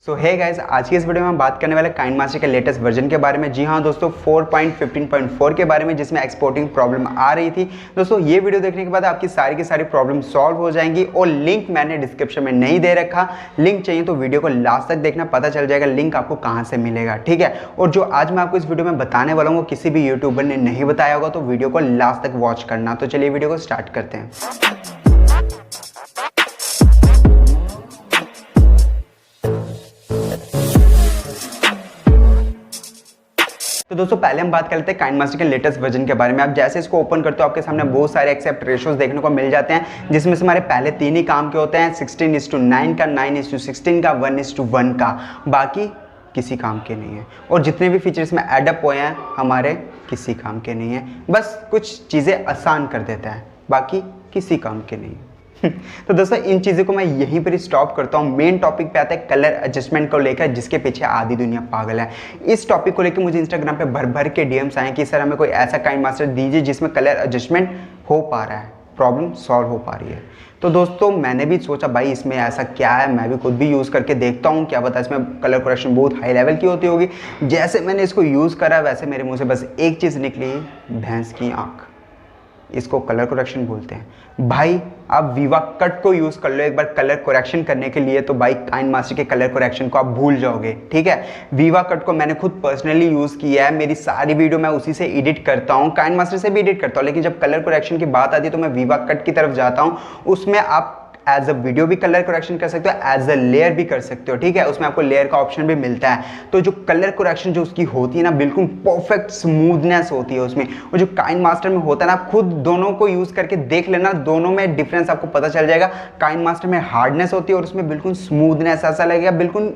सो hey guys, आज की इस वीडियो में हम बात करने वाले काइनमास्टर के लेटेस्ट वर्जन के बारे में। जी हाँ दोस्तों, 4.15.4 के बारे में, जिसमें एक्सपोर्टिंग प्रॉब्लम आ रही थी। दोस्तों ये वीडियो देखने के बाद आपकी सारी की सारी प्रॉब्लम सॉल्व हो जाएंगी और लिंक मैंने डिस्क्रिप्शन में नहीं दे रखा। लिंक चाहिए तो वीडियो को लास्ट तक देखना, पता चल जाएगा लिंक आपको कहाँ से मिलेगा, ठीक है। और जो आज मैं आपको इस वीडियो में बताने वाला हूँ वो किसी भी यूट्यूबर ने नहीं बताया होगा, तो वीडियो को लास्ट तक वॉच करना। तो चलिए वीडियो को स्टार्ट करते हैं। तो दोस्तों पहले हम बात कर लेते हैं काइनमास्टर के लेटेस्ट वर्जन के बारे में। आप जैसे इसको ओपन करते हो आपके सामने बहुत सारे एक्सेप्ट रेशियोज देखने को मिल जाते हैं, जिसमें से हमारे पहले तीन ही काम के होते हैं, 16:9 का, 9:16 का, 1:1 का। बाकी किसी काम के नहीं है। और जितने भी फीचर्स में एडअप हुए हैं हमारे किसी काम के नहीं है, बस कुछ चीज़ें आसान कर देता है, बाकी किसी काम के नहीं है। तो दोस्तों इन चीज़ों को मैं यहीं पर स्टॉप करता हूँ। मेन टॉपिक पे आता है कलर एडजस्टमेंट को लेकर, जिसके पीछे आधी दुनिया पागल है। इस टॉपिक को लेकर मुझे इंस्टाग्राम पे भर भर के डीएम्स आए कि सर हमें कोई ऐसा काइनमास्टर दीजिए जिसमें कलर एडजस्टमेंट हो पा रहा है, प्रॉब्लम सॉल्व हो पा रही है। तो दोस्तों मैंने भी सोचा भाई इसमें ऐसा क्या है, मैं भी खुद भी यूज़ करके देखता हूँ, क्या पता इसमें कलर करेक्शन बहुत हाई लेवल की होती होगी। जैसे मैंने इसको यूज़ करा वैसे मेरे मुँह से बस एक चीज़ निकली, भैंस की आँख। इसको कलर करेक्शन बोलते हैं। भाई आप वीवा कट को यूज़ कर लो एक बार कलर करेक्शन करने के लिए, तो भाई काइनमास्टर के कलर करेक्शन को आप भूल जाओगे, ठीक है। वीवा कट को मैंने खुद पर्सनली यूज़ किया है, मेरी सारी वीडियो मैं उसी से एडिट करता हूँ, काइनमास्टर से भी एडिट करता हूँ, लेकिन जब कलर करेक्शन की बात आती है तो मैं वीवा कट की तरफ जाता हूँ। उसमें आप एज अ वीडियो भी कलर करेक्शन कर सकते हो, एज अ लेयर भी कर सकते हो, ठीक है। उसमें आपको लेयर का ऑप्शन भी मिलता है। तो जो कलर करेक्शन जो उसकी होती है ना, बिल्कुल परफेक्ट स्मूथनेस होती है उसमें। और जो काइनमास्टर में होता है ना, खुद दोनों को यूज़ करके देख लेना, दोनों में डिफरेंस आपको पता चल जाएगा। काइनमास्टर में हार्डनेस होती है और उसमें बिल्कुल स्मूथनेस, ऐसा लगेगा बिल्कुल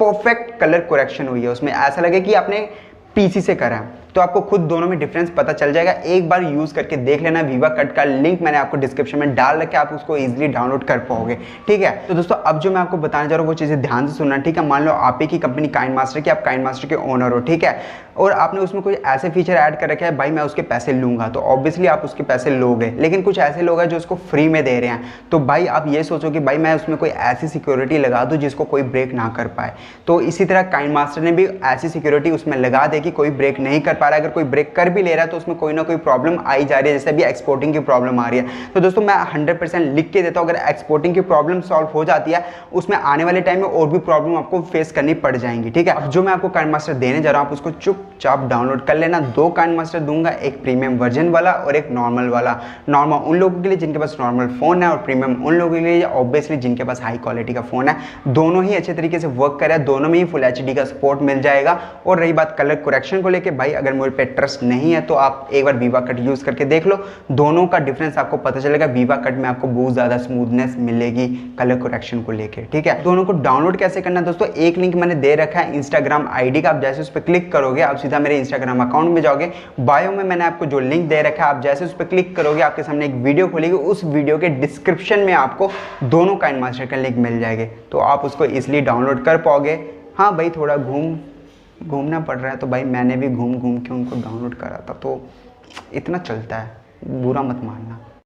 परफेक्ट कलर करेक्शन हुई है उसमें, ऐसा लगे कि आपने पीसी से करा है। तो आपको खुद दोनों में डिफरेंस पता चल जाएगा। एक बार यूज़ करके देख लेना। वीवा कट का लिंक मैंने आपको डिस्क्रिप्शन में डाल रखा है, आप उसको इजीली डाउनलोड कर पाओगे, ठीक है। तो दोस्तों अब जो मैं आपको बताने जा रहा हूँ वो चीज़ें ध्यान से सुनना, ठीक है। मान लो आप ही की कंपनी काइनमास्टर की, आप काइनमास्टर के ओनर हो, ठीक है, और आपने उसमें कोई ऐसे फीचर ऐड कर रखे हैं, भाई मैं उसके पैसे लूँगा, तो ऑब्वियसली आप उसके पैसे लोगे। लेकिन कुछ ऐसे लोग हैं जो उसको फ्री में दे रहे हैं, तो भाई आप ये सोचो कि भाई मैं उसमें कोई ऐसी सिक्योरिटी लगा दूँ जिसको कोई ब्रेक ना कर पाए। तो इसी तरह काइनमास्टर ने भी ऐसी सिक्योरिटी उसमें लगा दे कि कोई ब्रेक नहीं कर पा रहा है। अगर कोई ब्रेक कर भी ले रहा है तो उसमें कोई ना कोई प्रॉब्लम आई जा रही है, जैसे अभी एक्सपोर्टिंग की प्रॉब्लम आ रही है। तो दोस्तों मैं 100% लिख के देता हूँ, अगर एक्सपोर्टिंग की प्रॉब्लम सॉल्व हो जाती है, उसमें आने वाले टाइम में और भी प्रॉब्लम आपको फेस करनी पड़ जाएंगी, ठीक है। अब जो मैं आपको काइनमास्टर देने जा रहा हूँ आप उसको चुपचाप डाउनलोड कर लेना। दो काइनमास्टर दूंगा, एक प्रीमियम वर्जन वाला और एक नॉर्मल वाला। नॉर्मल उन लोगों के लिए जिनके पास नॉर्मल फोन है, और प्रीमियम उन लोगों के लिए ऑब्वियसली जिनके पास हाई क्वालिटी का फोन है। दोनों ही अच्छे तरीके से वर्क करे, दोनों में ही फुल HD का सपोर्ट मिल जाएगा। और रही बात कलर करेक्शन को लेकर, भाई अगर मुझे पे ट्रस्ट नहीं है तो आप एक बार वीवा कट यूज करके देख लो, दोनों का डिफरेंस आपको पता चलेगा। वीवा कट में आपको बहुत ज्यादा स्मूथनेस मिलेगी कलर करेक्शन को लेके, ठीक है। दोनों को डाउनलोड कैसे करना है दोस्तों, एक लिंक मैंने दे रखा है इंस्टाग्राम ID का। आप जैसे उस पर क्लिक करोगे आप सीधा मेरे इंस्टाग्राम अकाउंट में जाओगे, बायो में मैंने आपको जो लिंक दे रखा है, आप जैसे उस पर क्लिक करोगे आपके सामने एक वीडियो खुलेगी, उस वीडियो के डिस्क्रिप्शन में आपको दोनों काइनमास्टर का लिंक मिल जाएंगे, तो आप उसको इजिली डाउनलोड कर पाओगे। हाँ भाई थोड़ा घूमना पड़ रहा है, तो भाई मैंने भी घूम के उनको डाउनलोड करा था, तो इतना चलता है, बुरा मत मानना।